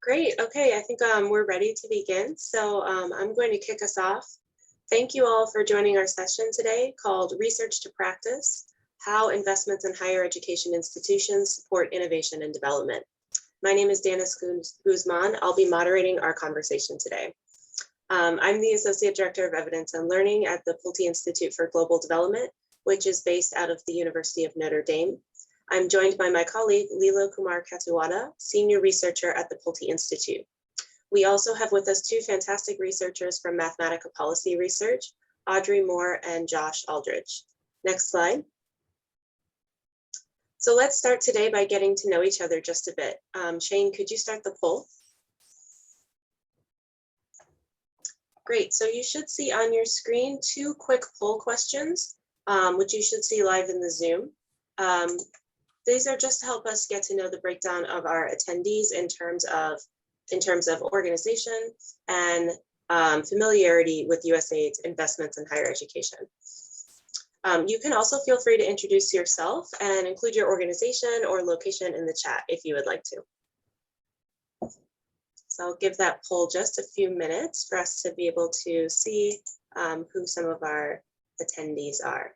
Great. Okay, I think we're ready to begin. So I'm going to kick us off. Thank you all for joining our session today called Research to Practice, How Investments in Higher Education Institutions Support Innovation and Development. My name is Danis Guzman. I'll be moderating our conversation today. I'm the Associate Director of Evidence and Learning at the Pulte Institute for Global Development, which is based out of the University of Notre Dame. I'm joined by my colleague, Lilo Kumar Katuwada, Senior Researcher at the Pulte Institute. We also have with us two fantastic researchers from Mathematica Policy Research, Audrey Moore and Josh Aldridge. Next slide. So let's start today by getting to know each other just a bit. Shane, could you start the poll? Great, so you should see on your screen two quick poll questions, which you should see live in the Zoom. These are just to help us get to know the breakdown of our attendees in terms of organization and familiarity with USAID's investments in higher education. You can also feel free to introduce yourself and include your organization or location in the chat if you would like to. So I'll give that poll just a few minutes for us to be able to see who some of our attendees are.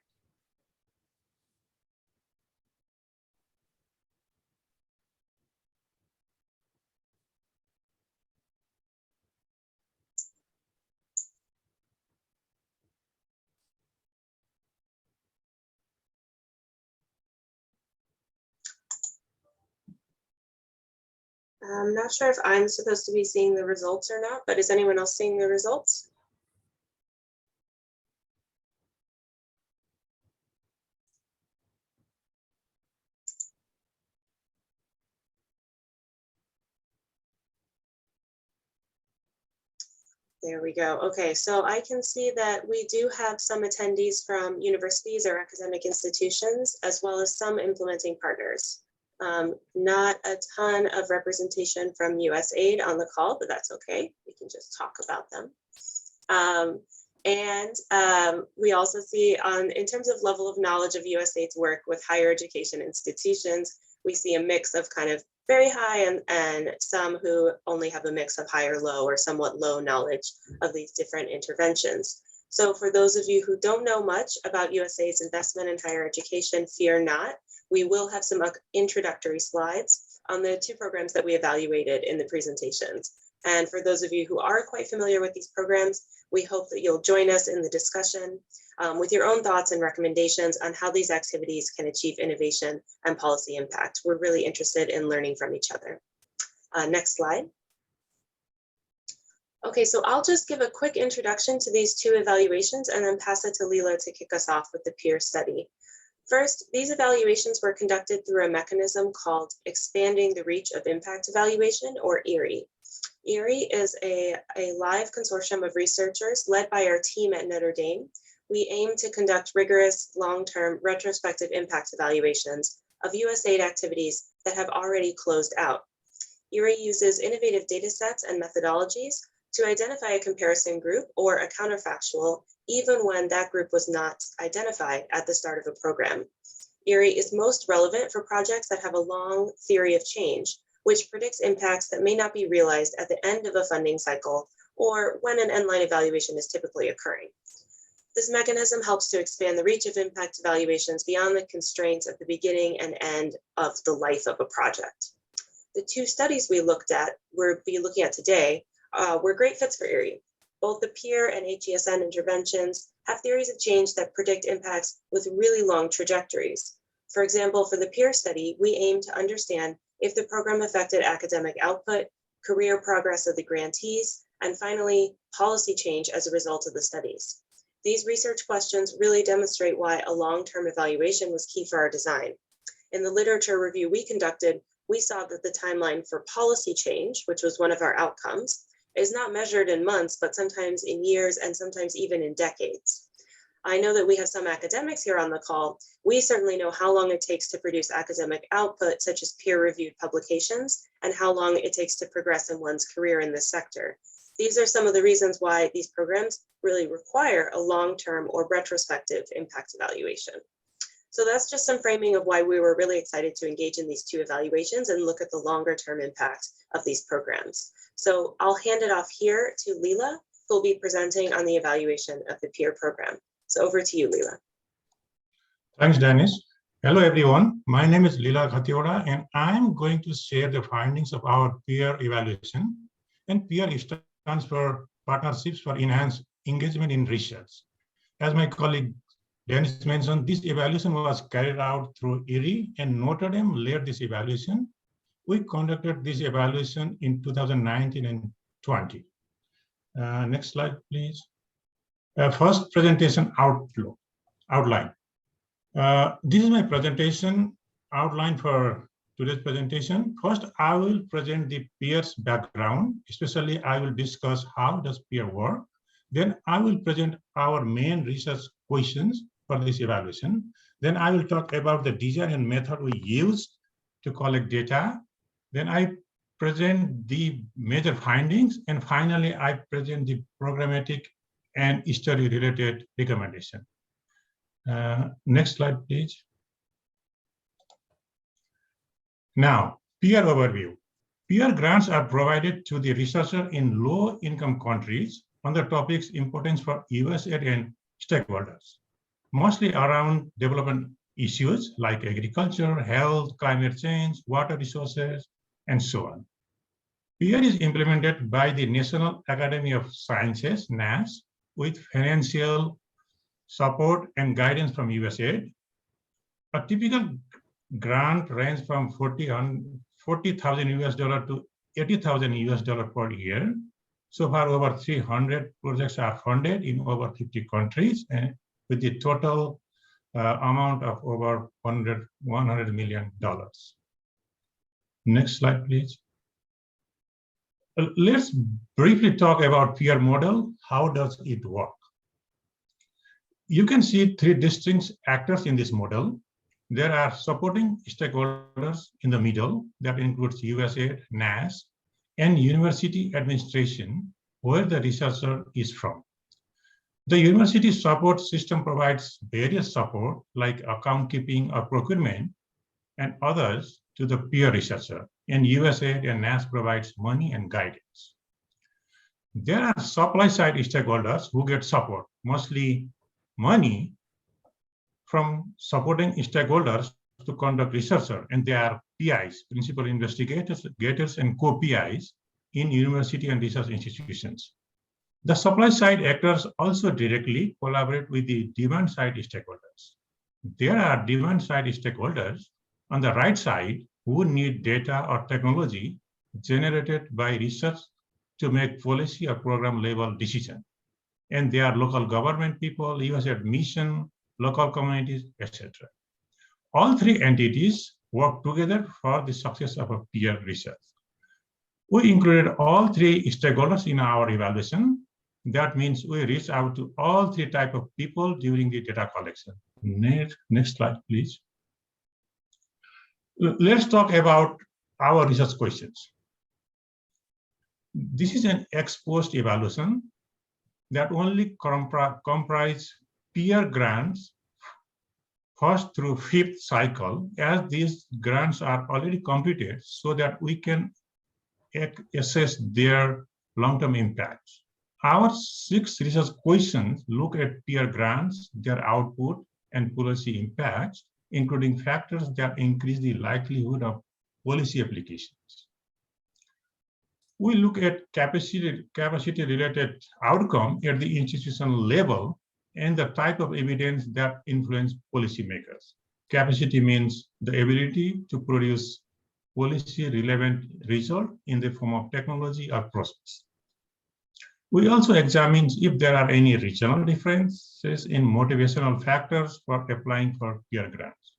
I'm not sure if I'm supposed to be seeing the results or not, but is anyone else seeing the results? There we go. Okay, so I can see that we do have some attendees from universities or academic institutions, as well as some implementing partners. Not a ton of representation from USAID on the call, but that's okay. We can just talk about them. We also see in terms of level of knowledge of USAID's work with higher education institutions, we see a mix of kind of very high and some who only have a mix of high or low or somewhat low knowledge of these different interventions. So for those of you who don't know much about USAID's investment in higher education, fear not. We will have some introductory slides on the two programs that we evaluated in the presentations. And for those of you who are quite familiar with these programs, we hope that you'll join us in the discussion with your own thoughts and recommendations on how these activities can achieve innovation and policy impact. We're really interested in learning from each other. Next slide. Okay, so I'll just give a quick introduction to these two evaluations and then pass it to Lilo to kick us off with the peer study. First, these evaluations were conducted through a mechanism called Expanding the Reach of Impact Evaluation, or ERIE. ERIE is a live consortium of researchers led by our team at Notre Dame. We aim to conduct rigorous, long-term retrospective impact evaluations of USAID activities that have already closed out. ERIE uses innovative data sets and methodologies to identify a comparison group or a counterfactual, even when that group was not identified at the start of a program. ERIE is most relevant for projects that have a long theory of change, which predicts impacts that may not be realized at the end of a funding cycle or when an end-line evaluation is typically occurring. This mechanism helps to expand the reach of impact evaluations beyond the constraints of the beginning and end of the life of a project. The two studies we'll be looking at today were great fits for ERIE. Both the peer and HESN interventions have theories of change that predict impacts with really long trajectories. For example, for the peer study, we aim to understand if the program affected academic output, career progress of the grantees, and finally, policy change as a result of the studies. These research questions really demonstrate why a long-term evaluation was key for our design. In the literature review we conducted, we saw that the timeline for policy change, which was one of our outcomes, is not measured in months, but sometimes in years and sometimes even in decades. I know that we have some academics here on the call. We certainly know how long it takes to produce academic output, such as peer-reviewed publications, and how long it takes to progress in one's career in this sector. These are some of the reasons why these programs really require a long-term or retrospective impact evaluation. So that's just some framing of why we were really excited to engage in these two evaluations and look at the longer term impact of these programs. So I'll hand it off here to Leela, who will be presenting on the evaluation of the peer program. So over to you, Leela. Thanks, Dennis. Hello, everyone. My name is Leela Ghatioda, and I'm going to share the findings of our peer evaluation. And peer stands for Partnerships for Enhanced Engagement in Research. As my colleague Dennis mentioned, this evaluation was carried out through ERI, and Notre Dame led this evaluation. We conducted this evaluation in 2019 and 20. Next slide, please. First presentation outline. This is my presentation outline for today's presentation. First, I will present the peer's background. Especially, I will discuss how does peer work. Then I will present our main research questions for this evaluation. Then I will talk about the design and method we used to collect data. Then I present the major findings. And finally, I present the programmatic and study-related recommendation. Next slide, please. Now, peer overview. Peer grants are provided to the researcher in low-income countries on the topics importance for USAID and stakeholders, mostly around development issues like agriculture, health, climate change, water resources, and so on. Peer is implemented by the National Academy of Sciences, NAS, with financial support and guidance from USAID. A typical grant range from $40,000 US to $80,000 US per year. So far, over 300 projects are funded in over 50 countries, and with the total amount of over $100 million. Next slide, please. Let's briefly talk about peer model. How does it work? You can see three distinct actors in this model. There are supporting stakeholders in the middle, that includes USAID, NAS, and university administration, where the researcher is from. The university support system provides various support like account keeping or procurement and others to the peer researcher, and USAID and NAS provides money and guidance. There are supply side stakeholders who get support, mostly money from supporting stakeholders to conduct research, and they are PIs, principal investigators, and co-PIs in university and research institutions. The supply side actors also directly collaborate with the demand side stakeholders. There are demand side stakeholders on the right side who need data or technology generated by research to make policy or program level decisions. And they are local government people, USAID mission, local communities, etc. All three entities work together for the success of a peer research. We included all three stakeholders in our evaluation. That means we reach out to all three types of people during the data collection. Next slide, please. Let's talk about our research questions. This is an ex-post evaluation that only comprise peer grants first through fifth cycle, as these grants are already completed, so that we can assess their long-term impacts. Our 6 research questions look at peer grants, their output, and policy impacts, including factors that increase the likelihood of policy applications. We look at capacity-related outcome at the institutional level and the type of evidence that influence policymakers. Capacity means the ability to produce policy-relevant result in the form of technology or process. We also examine if there are any regional differences in motivational factors for applying for peer grants.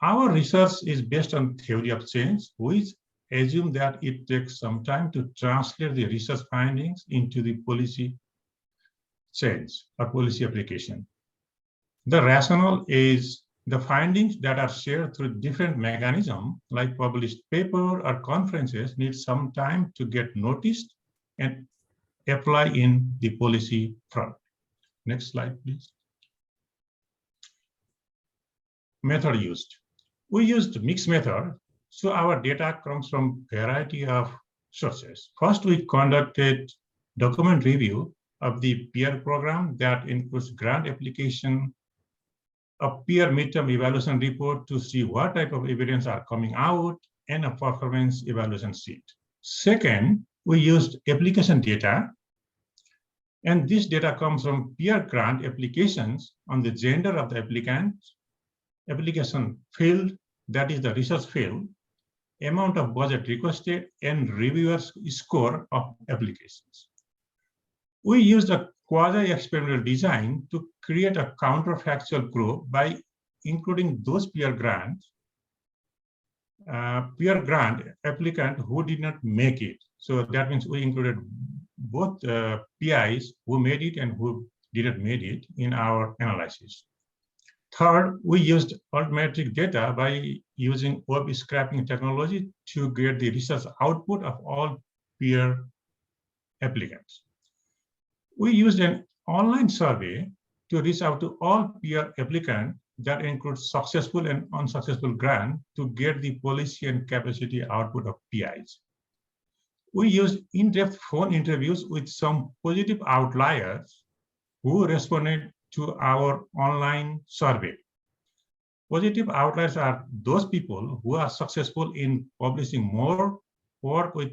Our research is based on theory of change, which assume that it takes some time to translate the research findings into the policy change or policy application. The rationale is the findings that are shared through different mechanisms, like published paper or conferences, need some time to get noticed and apply in the policy front. Next slide, please. method used. We used mixed method, so our data comes from variety of sources. First, we conducted document review of the peer program that includes grant application, a peer midterm evaluation report to see what type of evidence are coming out, and a performance evaluation sheet. Second, we used application data, and this data comes from peer grant applications on the gender of the applicant, application field, that is the research field, amount of budget requested, and reviewers' score of applications. We used a quasi-experimental design to create a counterfactual group by including those peer grant applicant who did not make it. So that means we included both PIs who made it and who didn't make it in our analysis. Third, we used altmetric data by using web scraping technology to get the research output of all peer applicants. We used an online survey to reach out to all peer applicants that includes successful and unsuccessful grant to get the policy and capacity output of PIs. We used in-depth phone interviews with some positive outliers who responded to our online survey. Positive outliers are those people who are successful in publishing more, work with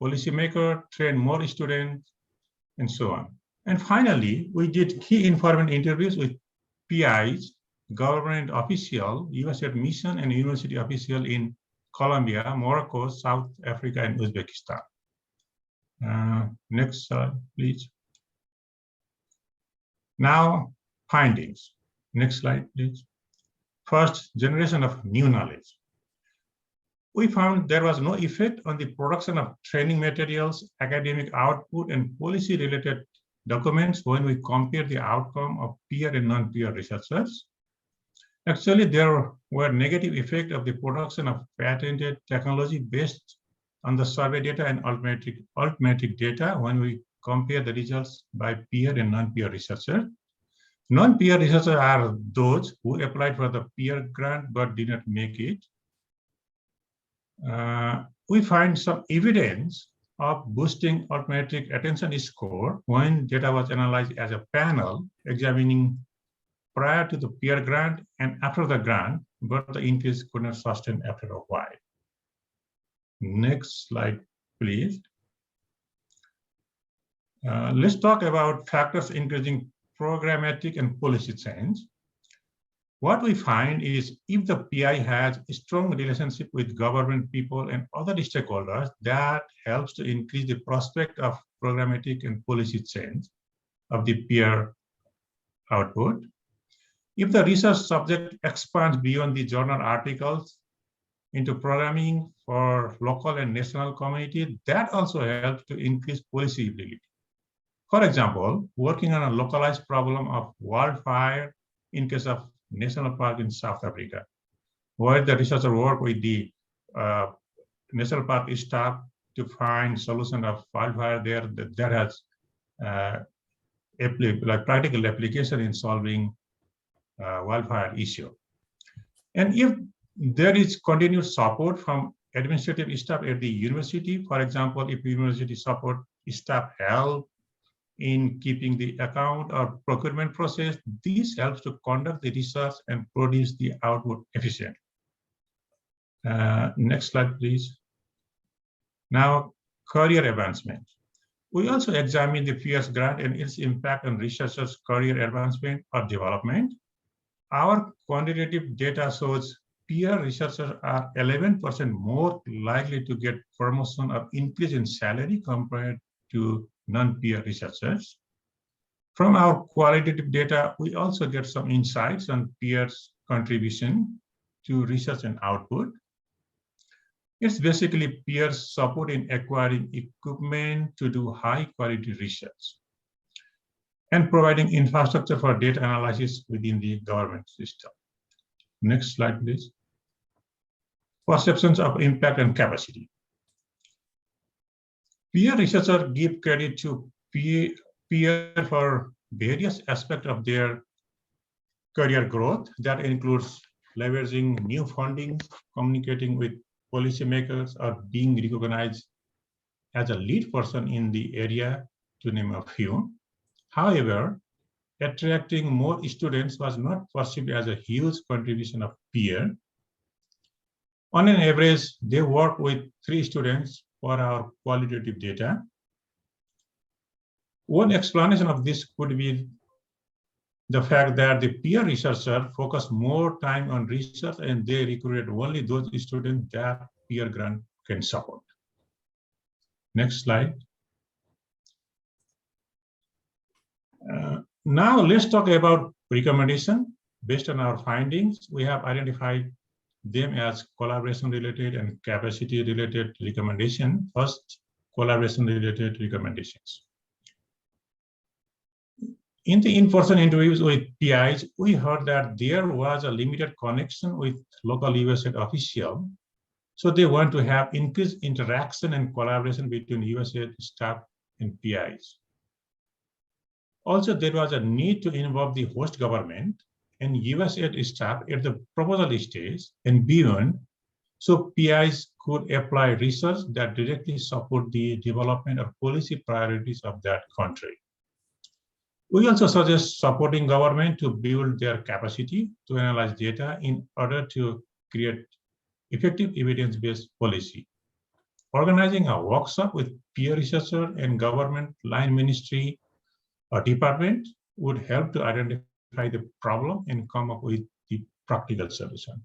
policymakers, train more students, and so on. And finally, we did key informant interviews with PIs, government official, USAID mission, and university official in Colombia, Morocco, South Africa, and Uzbekistan. Next slide, please. Now, findings. Next slide, please. First, generation of new knowledge. We found there was no effect on the production of training materials, academic output, and policy-related documents when we compare the outcome of peer and non-peer researchers. Actually, there were negative effects of the production of patented technology based on the survey data and altmetric data when we compare the results by peer and non-peer researchers. Non-peer researchers are those who applied for the peer grant but did not make it. We find some evidence of boosting altmetric attention score when data was analyzed as a panel examining prior to the peer grant and after the grant, but the increase could not sustain after a while. Next slide, please. Let's talk about factors increasing programmatic and policy change. What we find is if the PI has a strong relationship with government people and other stakeholders, that helps to increase the prospect of programmatic and policy change of the peer output. If the research subject expands beyond the journal articles into programming for local and national community, that also helps to increase policy ability. For example, working on a localized problem of wildfire in case of national park in South Africa, where the researcher work with the national park staff to find solution of wildfire there that has like practical application in solving wildfire issue. And if there is continued support from administrative staff at the university, for example, if university support staff help in keeping the account or procurement process, this helps to conduct the research and produce the output efficiently. Next slide, please. Now, career advancement. We also examine the PS grant and its impact on researchers' career advancement or development. Our quantitative data shows peer researchers are 11% more likely to get promotion or increase in salary compared to non-peer researchers. From our qualitative data, we also get some insights on peers' contribution to research and output. It's basically peers' support in acquiring equipment to do high-quality research and providing infrastructure for data analysis within the government system. Next slide, please. Perceptions of impact and capacity. Peer researchers give credit to peer for various aspects of their career growth. That includes leveraging new funding, communicating with policymakers, or being recognized as a lead person in the area, to name a few. However, attracting more students was not perceived as a huge contribution of peer. On an average, they work with 3 students for our qualitative data. One explanation of this could be the fact that the peer researcher focus more time on research and they recruited only those students that peer grant can support. Next slide. Now let's talk about recommendation. Based on our findings, we have identified them as collaboration-related and capacity-related recommendation. First, collaboration-related recommendations. In the in-person interviews with PIs, we heard that there was a limited connection with local USAID officials, so they want to have increased interaction and collaboration between USAID staff and PIs. Also, there was a need to involve the host government and USAID staff at the proposal stage and beyond, so PIs could apply research that directly support the development of policy priorities of that country. We also suggest supporting government to build their capacity to analyze data in order to create effective evidence-based policy. Organizing a workshop with peer researcher and government line ministry or department would help to identify the problem and come up with the practical solution.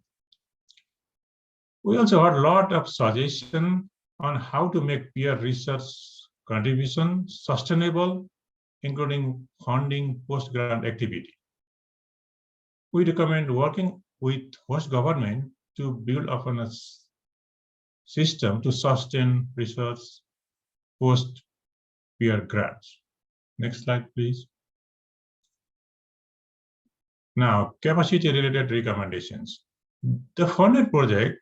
We also heard a lot of suggestions on how to make peer research contribution sustainable, including funding post-grant activity. We recommend working with host government to build upon a system to sustain research post-peer grants. Next slide, please. Now, capacity-related recommendations. The funded project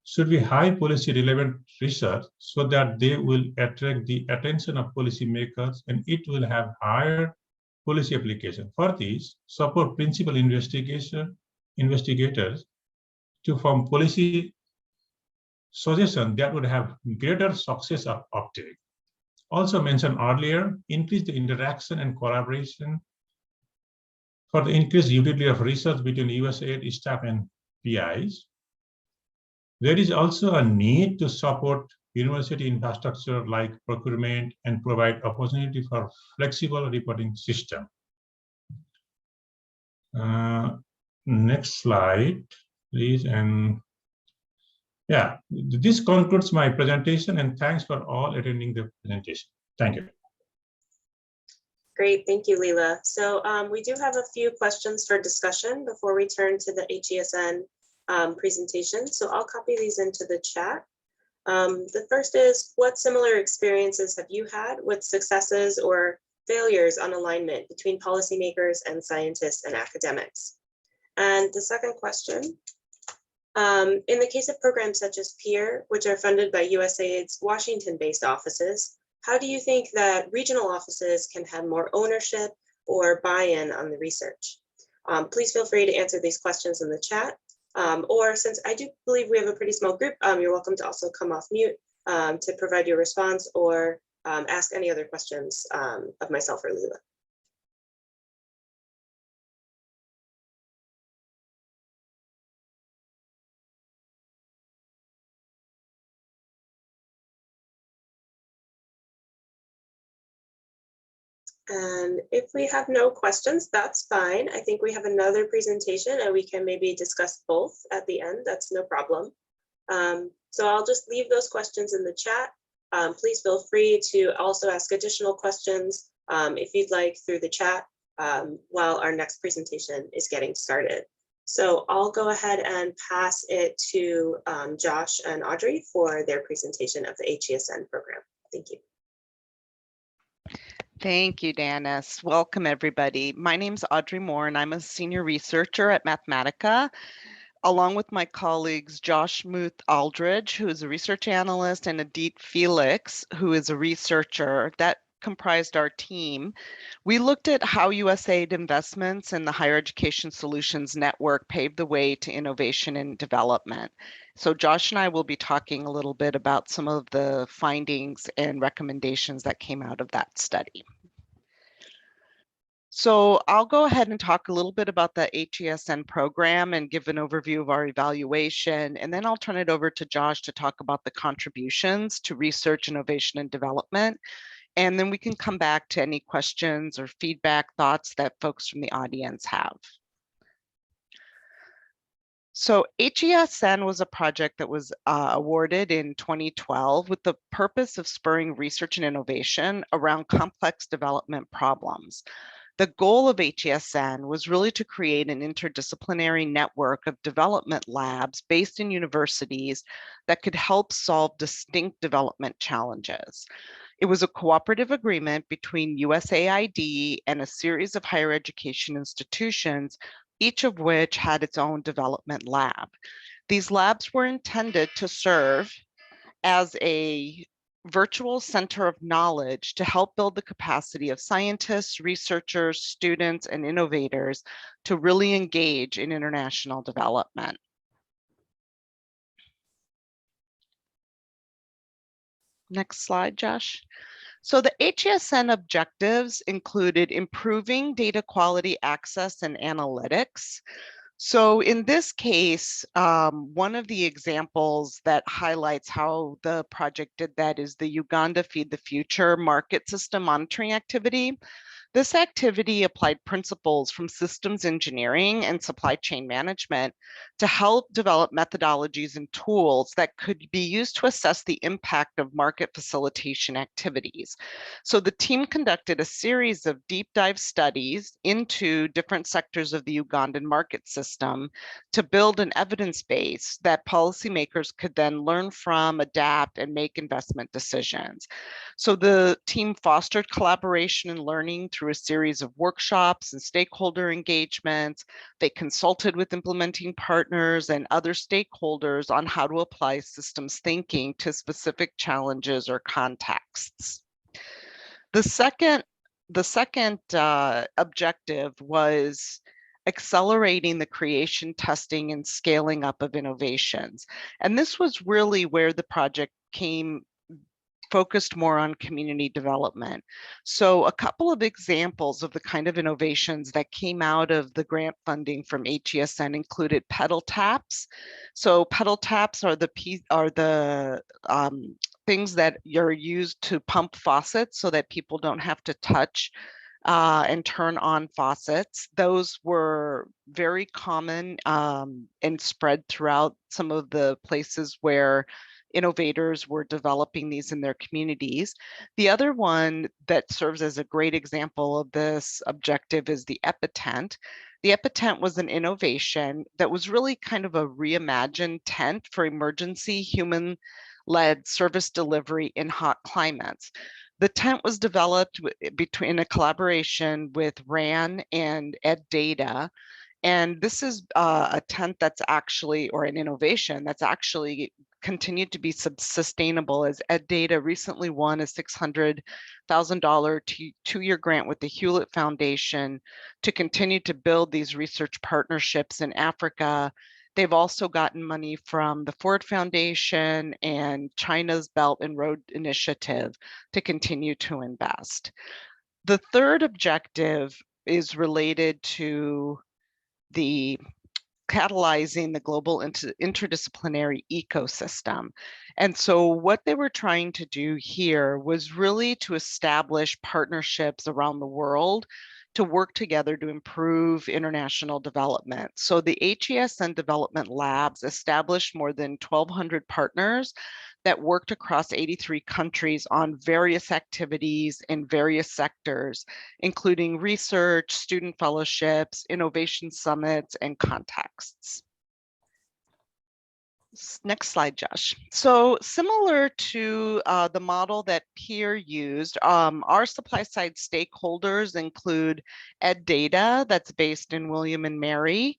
should be high policy relevant research so that they will attract the attention of policymakers and it will have higher policy application. For this, support principal investigators to form policy suggestions that would have greater success of uptake. Also mentioned earlier, increase the interaction and collaboration for the increased utility of research between USAID staff and PIs. There is also a need to support university infrastructure like procurement and provide opportunity for flexible reporting system. Next slide, please. And yeah, this concludes my presentation and thanks for all attending the presentation. Thank you. Great, thank you, Leela. So we do have a few questions for discussion before we turn to the HESN presentation. So I'll copy these into the chat. The first is, what similar experiences have you had with successes or failures on alignment between policymakers and scientists and academics? And the second question, in the case of programs such as PEER, which are funded by USAID's Washington-based offices, how do you think that regional offices can have more ownership or buy-in on the research? Please feel free to answer these questions in the chat. Or since I do believe we have a pretty small group, you're welcome to also come off mute to provide your response or ask any other questions of myself or Leela. And if we have no questions, that's fine. I think we have another presentation and we can maybe discuss both at the end. That's no problem. So I'll just leave those questions in the chat. Please feel free to also ask additional questions if you'd like through the chat while our next presentation is getting started. So I'll go ahead and pass it to Josh and Audrey for their presentation of the HESN program. Thank you. Thank you, Danis. Welcome, everybody. My name's Audrey Moore, and I'm a senior researcher at Mathematica, along with my colleagues Josh Muth-Aldridge, who is a research analyst, and Adit Felix, who is a researcher. That comprised our team, we looked at how USAID investments in the Higher Education Solutions Network paved the way to innovation and development. So Josh and I will be talking a little bit about some of the findings and recommendations that came out of that study. So I'll go ahead and talk a little bit about the HESN program and give an overview of our evaluation, and then I'll turn it over to Josh to talk about the contributions to research, innovation, and development. And then we can come back to any questions or feedback, thoughts that folks from the audience have. So HESN was a project that was awarded in 2012 with the purpose of spurring research and innovation around complex development problems. The goal of HESN was really to create an interdisciplinary network of development labs based in universities that could help solve distinct development challenges. It was a cooperative agreement between USAID and a series of higher education institutions, each of which had its own development lab. These labs were intended to serve as a virtual center of knowledge to help build the capacity of scientists, researchers, students, and innovators to really engage in international development. Next slide, Josh. So the HESN objectives included improving data quality, access, and analytics. So in this case, one of the examples that highlights how the project did that is the Uganda Feed the Future market system monitoring activity. This activity applied principles from systems engineering and supply chain management to help develop methodologies and tools that could be used to assess the impact of market facilitation activities. So the team conducted a series of deep dive studies into different sectors of the Ugandan market system to build an evidence base that policymakers could then learn from, adapt, and make investment decisions. So the team fostered collaboration and learning through a series of workshops and stakeholder engagements. They consulted with implementing partners and other stakeholders on how to apply systems thinking to specific challenges or contexts. The second objective was accelerating the creation, testing, and scaling up of innovations. And this was really where the project focused more on community development. So a couple of examples of the kind of innovations that came out of the grant funding from HESN included pedal taps. So pedal taps are the things that are used to pump faucets so that people don't have to touch and turn on faucets. Those were very common and spread throughout some of the places where innovators were developing these in their communities. The other one that serves as a great example of this objective is the EpiTent. The EpiTent was an innovation that was really kind of a reimagined tent for emergency human-led service delivery in hot climates. The tent was developed in a collaboration with RAN and EdData. And this is a tent that's actually, or an innovation that's actually continued to be sustainable, as EdData recently won a $600,000 two-year grant with the Hewlett Foundation to continue to build these research partnerships in Africa. They've also gotten money from the Ford Foundation and China's Belt and Road Initiative to continue to invest. The third objective is related to the catalyzing the global interdisciplinary ecosystem. And so what they were trying to do here was really to establish partnerships around the world to work together to improve international development. So the HESN Development Labs established more than 1,200 partners that worked across 83 countries on various activities in various sectors, including research, student fellowships, innovation summits, and contexts. Next slide, Josh. So similar to the model that Pierre used, our supply side stakeholders include EdData, that's based in William and Mary,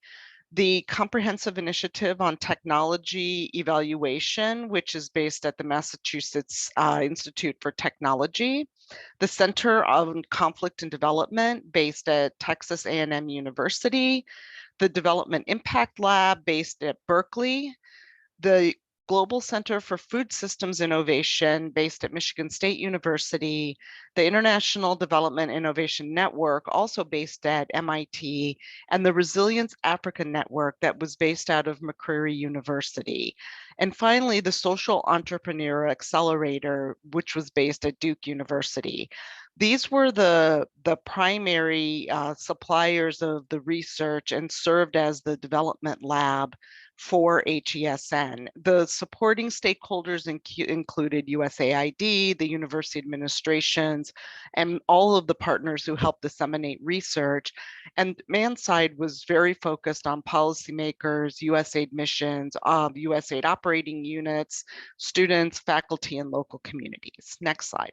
the Comprehensive Initiative on Technology Evaluation, which is based at the Massachusetts Institute for Technology, the Center on Conflict and Development, based at Texas A&M University, the Development Impact Lab, based at Berkeley, the Global Center for Food Systems Innovation, based at Michigan State University, the International Development Innovation Network, also based at MIT, and the Resilience Africa Network that was based out of Macquarie University. And finally, the Social Entrepreneur Accelerator, which was based at Duke University. These were the primary suppliers of the research and served as the development lab for HESN. The supporting stakeholders included USAID, the university administrations, and all of the partners who helped disseminate research. And ManSide was very focused on policymakers, USAID missions, USAID operating units, students, faculty, and local communities. Next slide.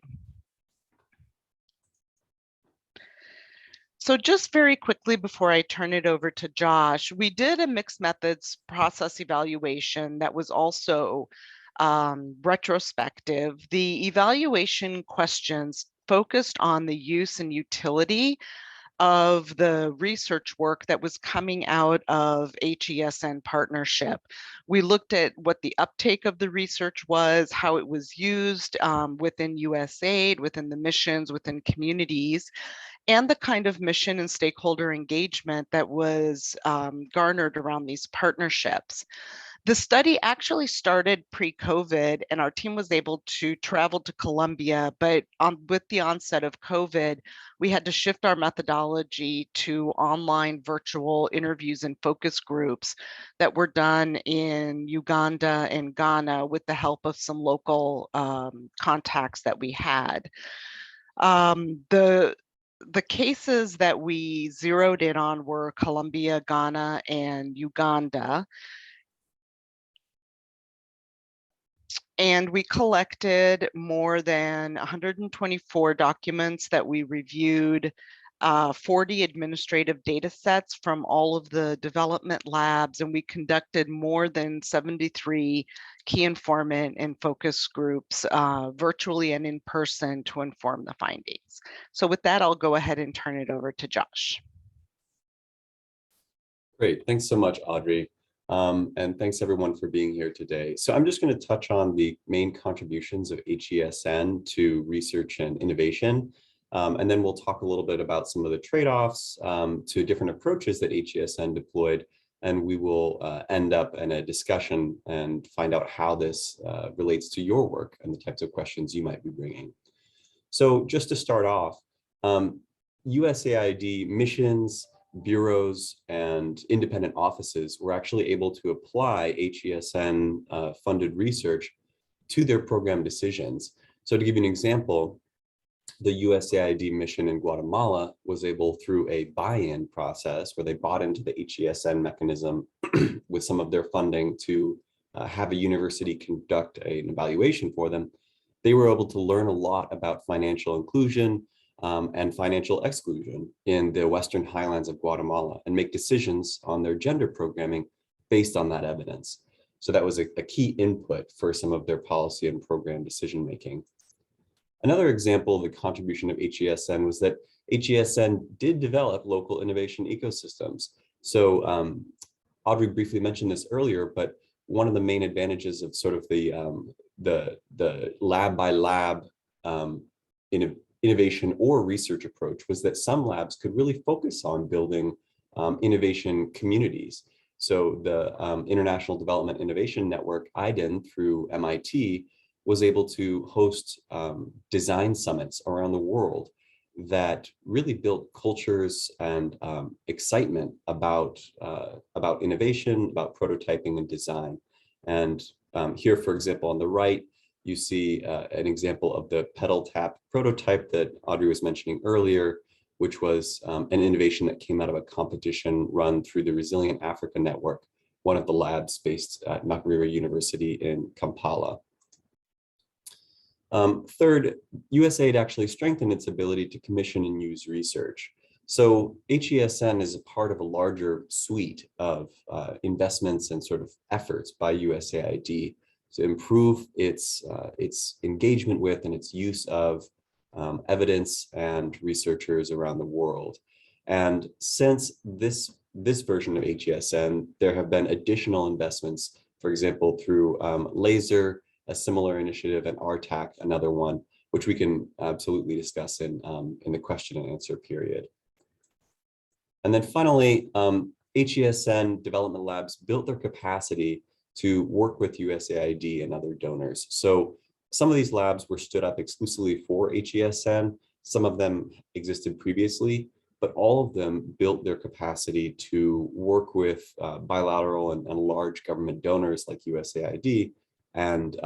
So just very quickly before I turn it over to Josh, we did a mixed methods process evaluation that was also retrospective. The evaluation questions focused on the use and utility of the research work that was coming out of HESN partnership. We looked at what the uptake of the research was, how it was used within USAID, within the missions, within communities, and the kind of mission and stakeholder engagement that was garnered around these partnerships. The study actually started pre-COVID, and our team was able to travel to Colombia, but with the onset of COVID, we had to shift our methodology to online virtual interviews and focus groups that were done in Uganda and Ghana with the help of some local contacts that we had. The cases that we zeroed in on were Colombia, Ghana, and Uganda. And we collected more than 124 documents that we reviewed, 40 administrative data sets from all of the development labs, and we conducted more than 73 key informant and focus groups virtually and in person to inform the findings. So with that, I'll go ahead and turn it over to Josh. Great, thanks so much, Audrey. And thanks everyone for being here today. So I'm just going to touch on the main contributions of HESN to research and innovation. And then we'll talk a little bit about some of the trade-offs to different approaches that HESN deployed. And we will end up in a discussion and find out how this relates to your work and the types of questions you might be bringing. So just to start off, USAID missions, bureaus, and independent offices were actually able to apply HESN funded research to their program decisions. So to give you an example, the USAID mission in Guatemala was able, through a buy-in process where they bought into the HESN mechanism with some of their funding to have a university conduct an evaluation for them, they were able to learn a lot about financial inclusion and financial exclusion in the Western Highlands of Guatemala and make decisions on their gender programming based on that evidence. So that was a key input for some of their policy and program decision-making. Another example of the contribution of HESN was that HESN did develop local innovation ecosystems. So Audrey briefly mentioned this earlier, but one of the main advantages of sort of the lab by lab innovation or research approach was that some labs could really focus on building innovation communities. So the International Development Innovation Network, IDIN, through MIT, was able to host design summits around the world that really built cultures and excitement about innovation, about prototyping and design. And here, for example, on the right, you see an example of the pedal tap prototype that Audrey was mentioning earlier, which was an innovation that came out of a competition run through the Resilient Africa Network, one of the labs based at Macquarie University in Kampala. Third, USAID actually strengthened its ability to commission and use research. So HESN is a part of a larger suite of investments and sort of efforts by USAID to improve its engagement with and its use of evidence and researchers around the world. And since this version of HESN, there have been additional investments, for example, through LASER, a similar initiative, and RTAC, another one, which we can absolutely discuss in the question and answer period. And then finally, HESN development labs built their capacity to work with USAID and other donors. So some of these labs were stood up exclusively for HESN. Some of them existed previously, but all of them built their capacity to work with bilateral and large government donors like USAID and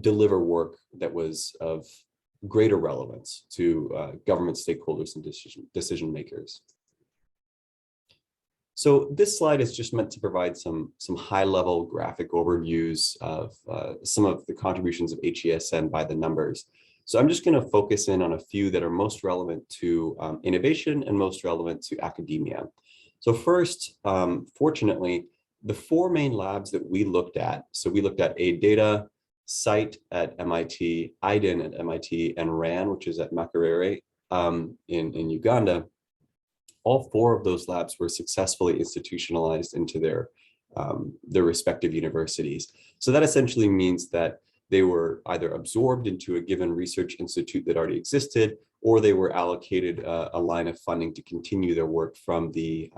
deliver work that was of greater relevance to government stakeholders and decision makers. So this slide is just meant to provide some high-level graphic overviews of some of the contributions of HESN by the numbers. So I'm just going to focus in on a few that are most relevant to innovation and most relevant to academia. So first, fortunately, the four main labs that we looked at, so we looked at AIDATA, SITE at MIT, IDEN at MIT, and RAN, which is at Makerere in Uganda. All four of those labs were successfully institutionalized into their respective universities. So that essentially means that they were either absorbed into a given research institute that already existed, or they were allocated a line of funding to continue their work from the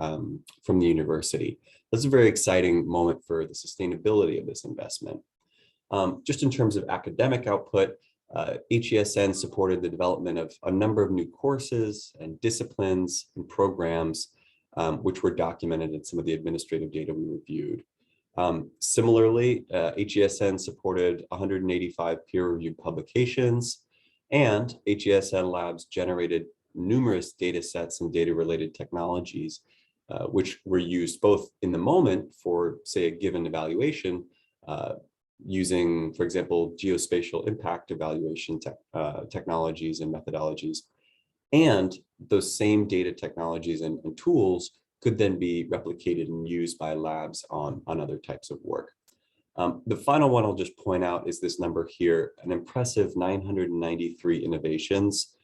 university. That's a very exciting moment for the sustainability of this investment. Just in terms of academic output, HESN supported the development of a number of new courses and disciplines and programs, which were documented in some of the administrative data we reviewed. Similarly, HESN supported 185 peer-reviewed publications, and HESN labs generated numerous data sets and data-related technologies, which were used both in the moment for, say, a given evaluation, using, for example, geospatial impact evaluation technologies and methodologies. And those same data technologies and tools could then be replicated and used by labs on other types of work. The final one I'll just point out is this number here, an impressive 993 innovations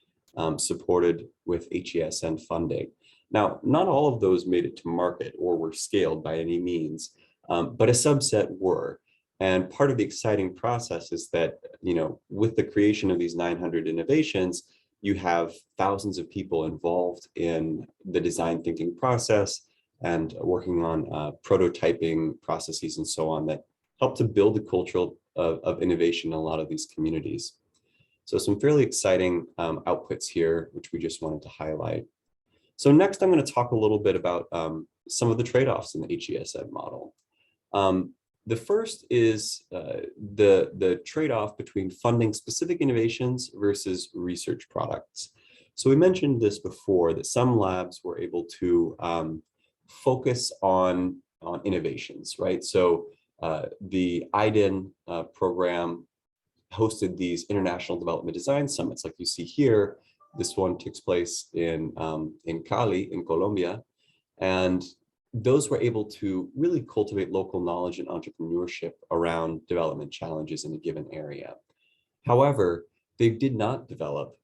supported with HESN funding. Now, not all of those made it to market or were scaled by any means, but a subset were. And part of the exciting process is that, with the creation of these 900 innovations, you have thousands of people involved in the design thinking process and working on prototyping processes and so on that help to build the culture of innovation in a lot of these communities. So some fairly exciting outputs here, which we just wanted to highlight. So next, I'm going to talk a little bit about some of the trade-offs in the HESN model. The first is the trade-off between funding specific innovations versus research products. So we mentioned this before, that some labs were able to focus on innovations, right? So the IDEN program hosted these international development design summits, like you see here. This one takes place in Cali, in Colombia, and those were able to really cultivate local knowledge and entrepreneurship around development challenges in a given area. However, they did not develop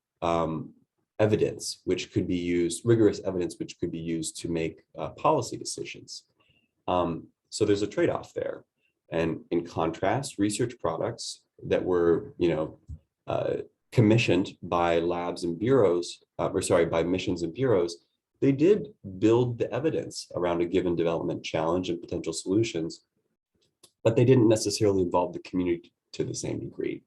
evidence which could be used, rigorous evidence which could be used to make policy decisions. So there's a trade-off there. And in contrast, research products that were, commissioned by labs and bureaus, by missions and bureaus, they did build the evidence around a given development challenge and potential solutions, but they didn't necessarily involve the community to the same degree.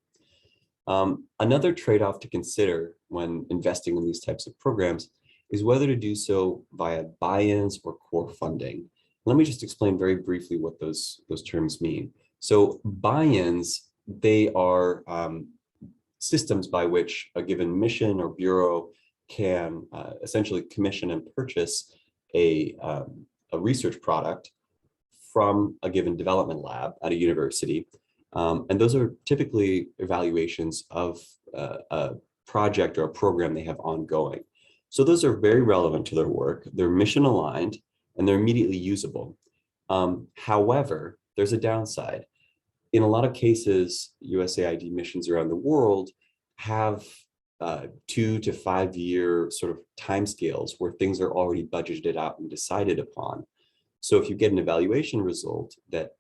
Another trade-off to consider when investing in these types of programs is whether to do so via buy-ins or core funding. Let me just explain very briefly what those terms mean. So buy-ins, they are systems by which a given mission or bureau can essentially commission and purchase a research product from a given development lab at a university. And those are typically evaluations of a project or a program they have ongoing. So those are very relevant to their work. They're mission aligned and they're immediately usable. However, there's a downside. In a lot of cases, USAID missions around the world have 2 to 5 year sort of timescales where things are already budgeted out and decided upon. So if you get an evaluation result that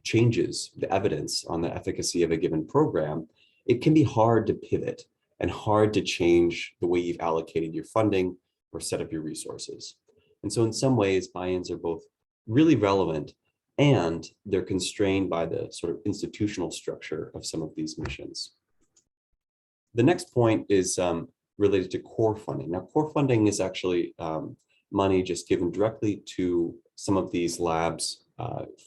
changes the evidence on the efficacy of a given program, it can be hard to pivot and hard to change the way you've allocated your funding or set up your resources. And so in some ways, buy-ins are both really relevant and they're constrained by the sort of institutional structure of some of these missions. The next point is related to core funding. Now, core funding is actually money just given directly to some of these labs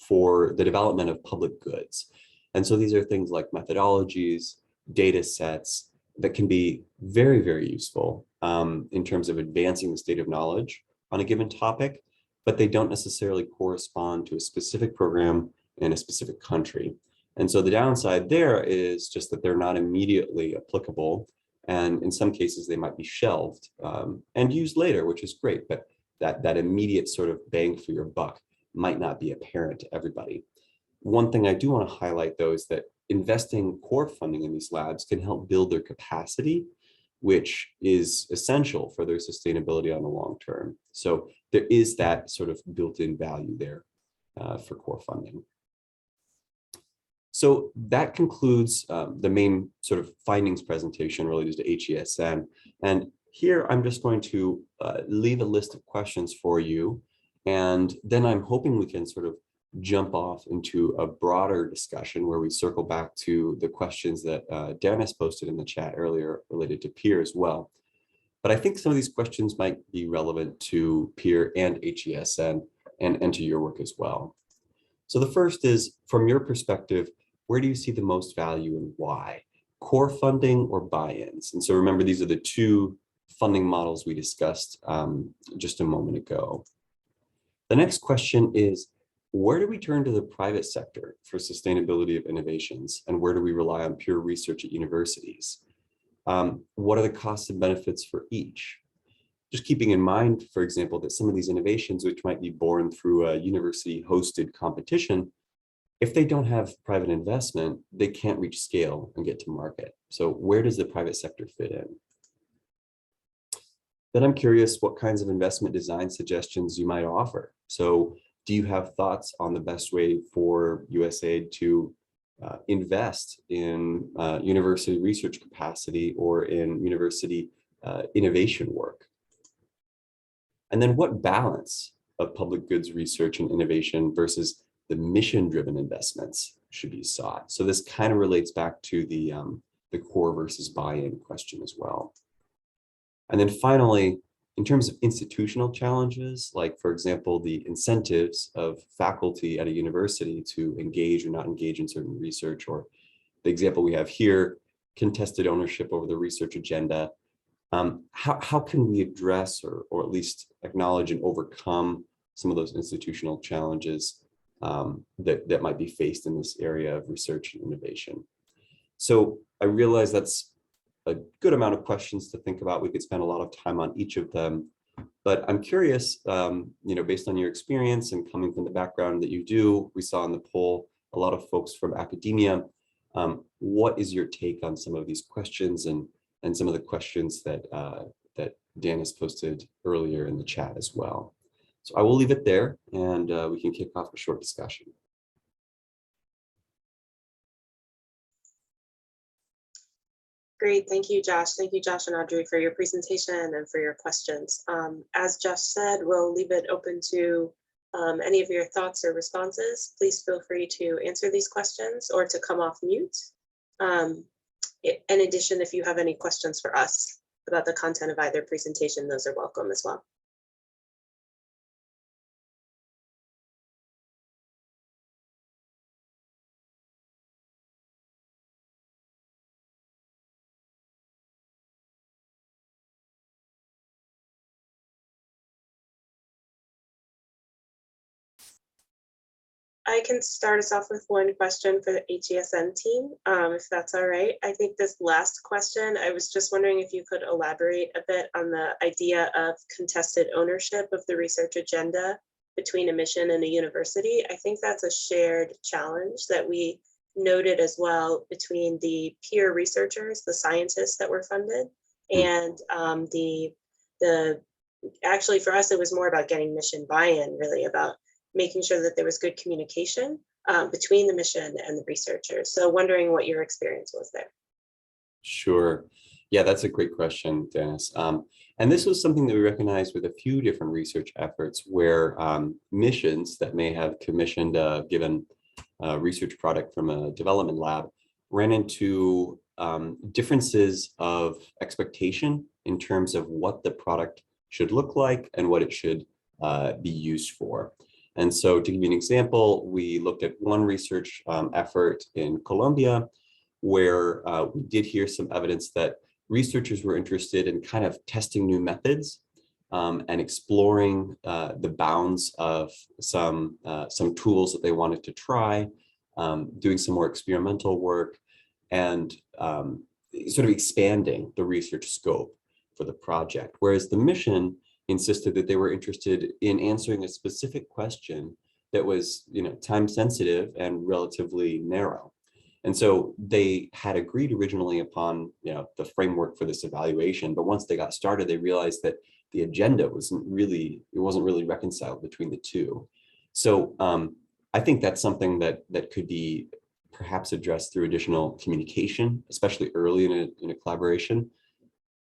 for the development of public goods. And so these are things like methodologies, data sets that can be very, very useful in terms of advancing the state of knowledge on a given topic, but they don't necessarily correspond to a specific program in a specific country. And so the downside there is just that they're not immediately applicable. And in some cases, they might be shelved and used later, which is great, but that immediate sort of bang for your buck might not be apparent to everybody. One thing I do want to highlight, though, is that investing core funding in these labs can help build their capacity, which is essential for their sustainability on the long term. So there is that sort of built-in value there for core funding. So that concludes the main sort of findings presentation related to HESN. And here I'm just going to leave a list of questions for you. And then I'm hoping we can sort of jump off into a broader discussion where we circle back to the questions that Dennis posted in the chat earlier related to peer as well. But I think some of these questions might be relevant to peer and HESN and to your work as well. So the first is, from your perspective, where do you see the most value and why? Core funding or buy-ins? And so remember, these are the two funding models we discussed just a moment ago. The next question is, where do we turn to the private sector for sustainability of innovations, and where do we rely on pure research at universities? What are the costs and benefits for each? Just keeping in mind, for example, that some of these innovations, which might be born through a university-hosted competition, if they don't have private investment, they can't reach scale and get to market. So where does the private sector fit in? Then I'm curious what kinds of investment design suggestions you might offer. So do you have thoughts on the best way for USAID to invest in university research capacity or in university innovation work? And then what balance of public goods research and innovation versus the mission-driven investments should be sought? So this kind of relates back to the core versus buy-in question as well. And then finally, in terms of institutional challenges, like, for example, the incentives of faculty at a university to engage or not engage in certain research, or the example we have here, contested ownership over the research agenda, how can we address or at least acknowledge and overcome some of those institutional challenges that might be faced in this area of research and innovation? So I realize that's a good amount of questions to think about. We could spend a lot of time on each of them, but I'm curious, based on your experience and coming from the background that you do, we saw in the poll a lot of folks from academia. What is your take on some of these questions and some of the questions that Dan has posted earlier in the chat as well? So I will leave it there, and we can kick off a short discussion. Great, thank you, Josh. Thank you, Josh and Audrey, for your presentation and for your questions. As Josh said, we'll leave it open to any of your thoughts or responses. Please feel free to answer these questions or to come off mute. In addition, if you have any questions for us about the content of either presentation, those are welcome as well. I can start us off with one question for the HESN team, if that's all right. I think this last question, I was just wondering if you could elaborate a bit on the idea of contested ownership of the research agenda between a mission and a university. I think that's a shared challenge that we noted as well between the peer researchers, the scientists that were funded, and actually for us, it was more about getting mission buy-in, really about making sure that there was good communication between the mission and the researchers. So wondering what your experience was there. Sure. Yeah, that's a great question, Dennis. And this was something that we recognized with a few different research efforts where missions that may have commissioned a given research product from a development lab ran into differences of expectation in terms of what the product should look like and what it should be used for. And so to give you an example, we looked at one research effort in Colombia where we did hear some evidence that researchers were interested in kind of testing new methods and exploring the bounds of some tools that they wanted to try, doing some more experimental work, and sort of expanding the research scope for the project. Whereas the mission insisted that they were interested in answering a specific question that was, time sensitive and relatively narrow. And so they had agreed originally upon, the framework for this evaluation, but once they got started, they realized that the agenda wasn't really reconciled between the two. So I think that's something that could be perhaps addressed through additional communication, especially early in a collaboration.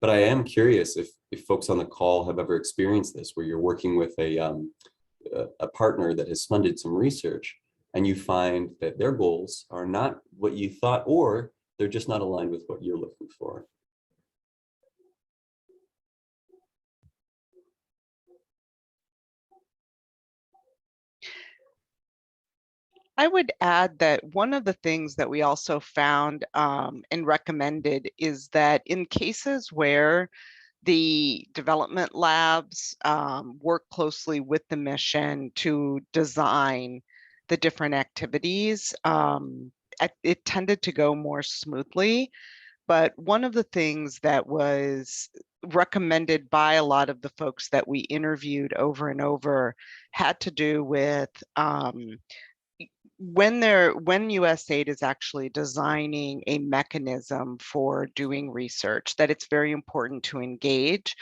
But I am curious if folks on the call have ever experienced this, where you're working with a partner that has funded some research and you find that their goals are not what you thought, or they're just not aligned with what you're looking for. I would add that one of the things that we also found and recommended is that in cases where the development labs work closely with the mission to design the different activities, it tended to go more smoothly. But one of the things that was recommended by a lot of the folks that we interviewed over and over had to do with when USAID is actually designing a mechanism for doing research, that it's very important to engage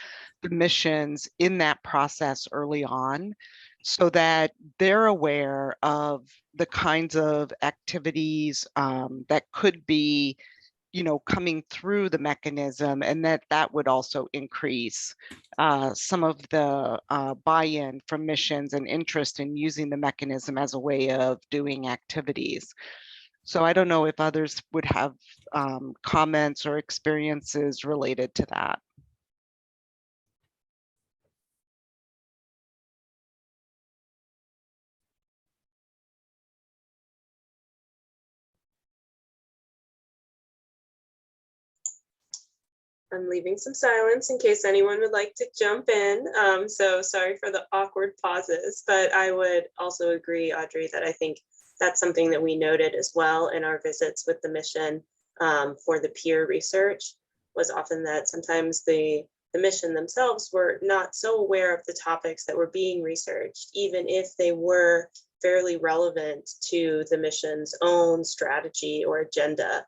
the missions in that process early on so that they're aware of the kinds of activities that could be coming through the mechanism, and that would also increase some of the buy-in from missions and interest in using the mechanism as a way of doing activities. So I don't know if others would have comments or experiences related to that. I'm leaving some silence in case anyone would like to jump in. So sorry for the awkward pauses, but I would also agree, Audrey, that I think that's something that we noted as well in our visits with the mission for the peer research, was often that sometimes the mission themselves were not so aware of the topics that were being researched, even if they were fairly relevant to the mission's own strategy or agenda.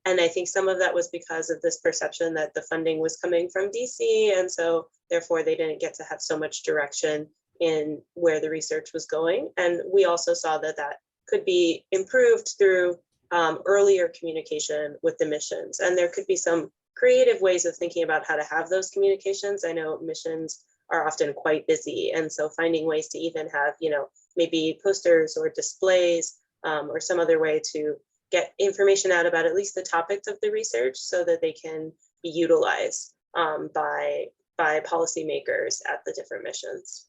And I think some of that was because of this perception that the funding was coming from DC, and so therefore they didn't get to have so much direction in where the research was going. And we also saw that that could be improved through earlier communication with the missions. And there could be some creative ways of thinking about how to have those communications. I know missions are often quite busy, and so finding ways to even have, maybe posters or displays or some other way to get information out about at least the topics of the research so that they can be utilized by policymakers at the different missions.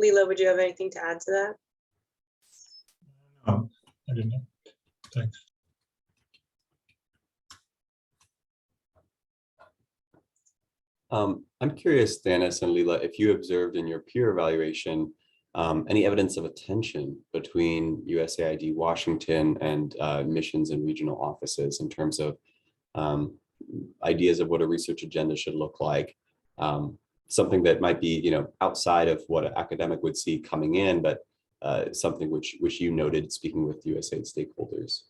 Leela, would you have anything to add to that? No, I didn't. Thanks. I'm curious, Dennis and Leela, if you observed in your peer evaluation any evidence of a tension between USAID Washington and missions and regional offices in terms of ideas of what a research agenda should look like, something that might be, outside of what an academic would see coming in, but something which you noted speaking with USAID stakeholders.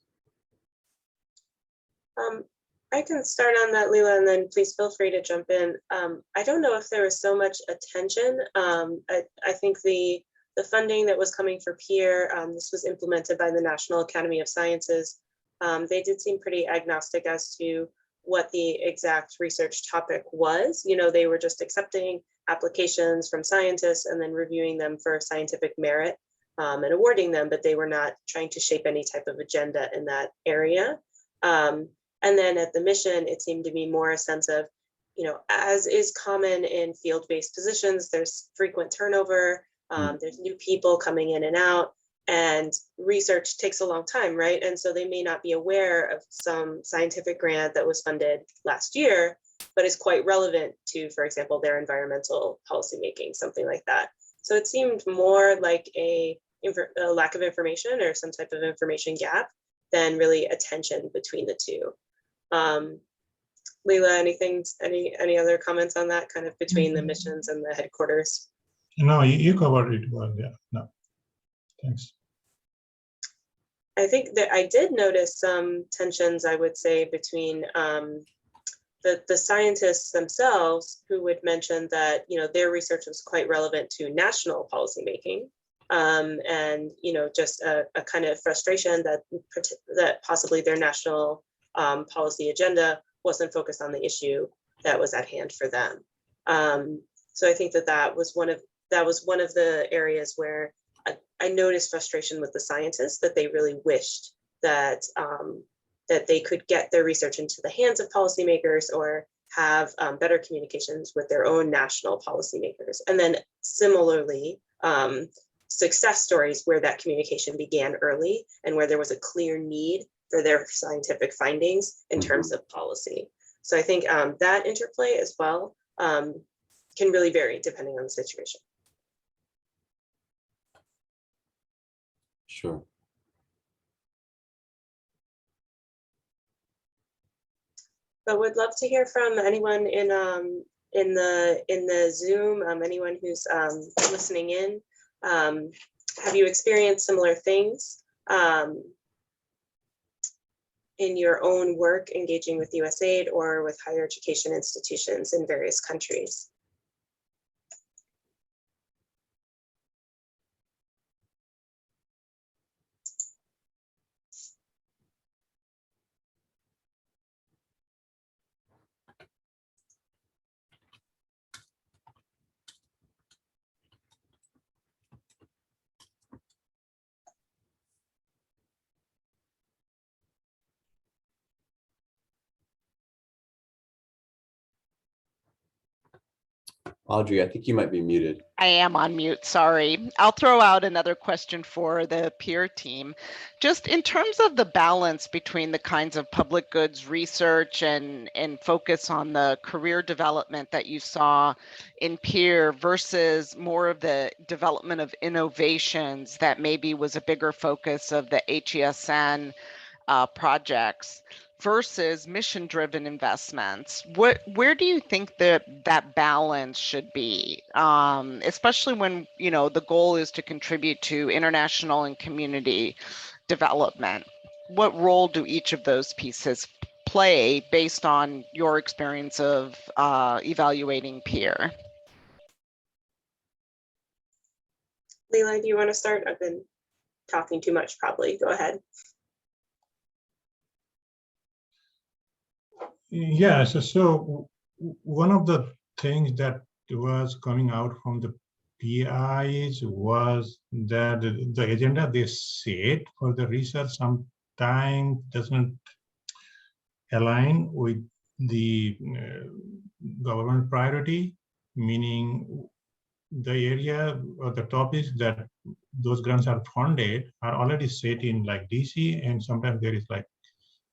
I can start on that, Leela, and then please feel free to jump in. I don't know if there was so much attention. I think the funding that was coming for peer, this was implemented by the National Academy of Sciences. They did seem pretty agnostic as to what the exact research topic was. They were just accepting applications from scientists and then reviewing them for scientific merit and awarding them, but they were not trying to shape any type of agenda in that area. And then at the mission, it seemed to be more a sense of, as is common in field-based positions, there's frequent turnover, there's new people coming in and out, and research takes a long time, right? And so they may not be aware of some scientific grant that was funded last year, but is quite relevant to, for example, their environmental policymaking, something like that. So it seemed more like a lack of information or some type of information gap than really a tension between the two. Leela, any other comments on that, kind of between the missions and the headquarters? No, you covered it well. Yeah, no, thanks. I think that I did notice some tensions, I would say, between the scientists themselves, who would mention that their research was quite relevant to national policymaking, and just a kind of frustration that possibly their national policy agenda wasn't focused on the issue that was at hand for them. So I think that was one of the areas where I noticed frustration with the scientists, that they really wished that that they could get their research into the hands of policymakers or have better communications with their own national policymakers. And then similarly, success stories where that communication began early and where there was a clear need for their scientific findings in terms of policy. So I think that interplay as well can really vary depending on the situation. Sure. But would love to hear from anyone in the Zoom, anyone who's listening in. Have you experienced similar things in your own work engaging with USAID or with higher education institutions in various countries? Audrey, I think you might be muted. I am on mute, sorry. I'll throw out another question for the peer team. Just in terms of the balance between the kinds of public goods research and focus on the career development that you saw in peer versus more of the development of innovations that maybe was a bigger focus of the HESN projects versus mission-driven investments, where do you think that balance should be, especially when the goal is to contribute to international and community development? What role do each of those pieces play based on your experience of evaluating peer? Leela, do you want to start? I've been talking too much, probably. Go ahead. Yes, so one of the things that was coming out from the PIs was that the agenda they set for the research sometimes doesn't align with the government priority, meaning the area or the topics that those grants are funded are already set in like DC, and sometimes there is like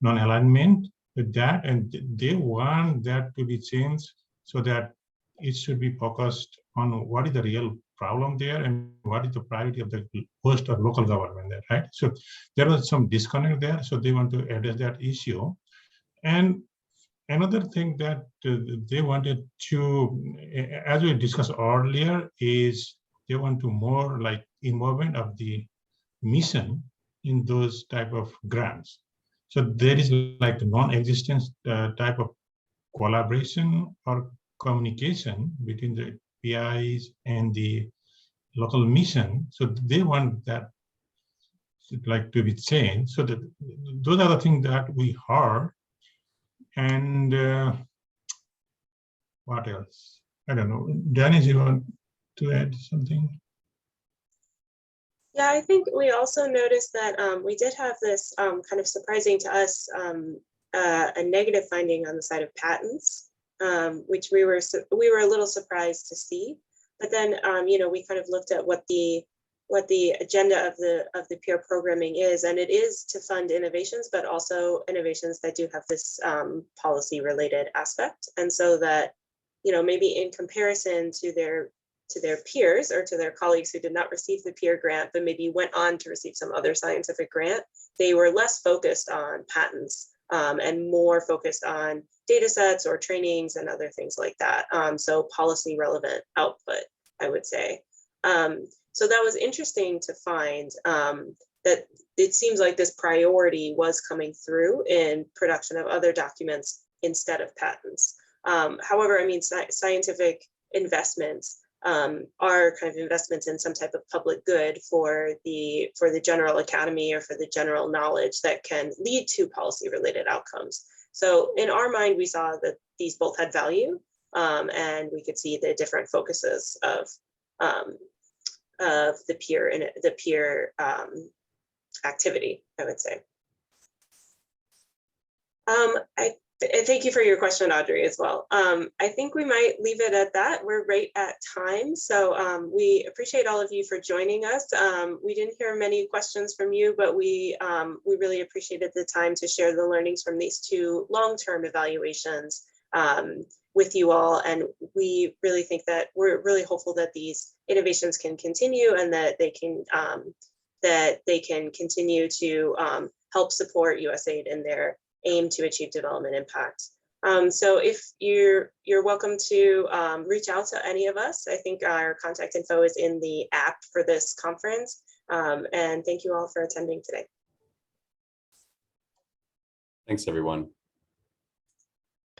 non-alignment with that, and they want that to be changed so that it should be focused on what is the real problem there and what is the priority of the host or local government there, right? So there was some disconnect there. So they want to address that issue. And another thing that they wanted to, as we discussed earlier, is they want to more like involvement of the mission in those type of grants. So there is like the non-existence type of collaboration or communication between the PIs and the local mission. So they want that like to be changed. So that those are the things that we heard. And what else? I don't know. Dennis, you want to add something? Yeah, I think we also noticed that we did have this kind of surprising to us a negative finding on the side of patents, which we were a little surprised to see. But then you know, we kind of looked at what the agenda of the peer programming is, and it is to fund innovations, but also innovations that do have this policy related aspect. And so that, you know, maybe in comparison to their peers or to their colleagues who did not receive the peer grant, but maybe went on to receive some other scientific grant, they were less focused on patents and more focused on data sets or trainings and other things like that. So policy relevant output, I would say. So that was interesting to find that it seems like this priority was coming through in production of other documents instead of patents. However, I mean, scientific investments are kind of investments in some type of public good for the general academy or for the general knowledge that can lead to policy related outcomes. So in our mind, we saw that these both had value, and we could see the different focuses of the peer activity, I would say. Thank you for your question, Audrey, as well. I think we might leave it at that. We're right at time. So we appreciate all of you for joining us. We didn't hear many questions from you, but we really appreciated the time to share the learnings from these two long-term evaluations with you all. And we really think that we're really hopeful that these innovations can continue and that they can continue to help support USAID in their aim to achieve development impact. So if you're welcome to reach out to any of us. I think our contact info is in the app for this conference. And thank you all for attending today. Thanks, everyone.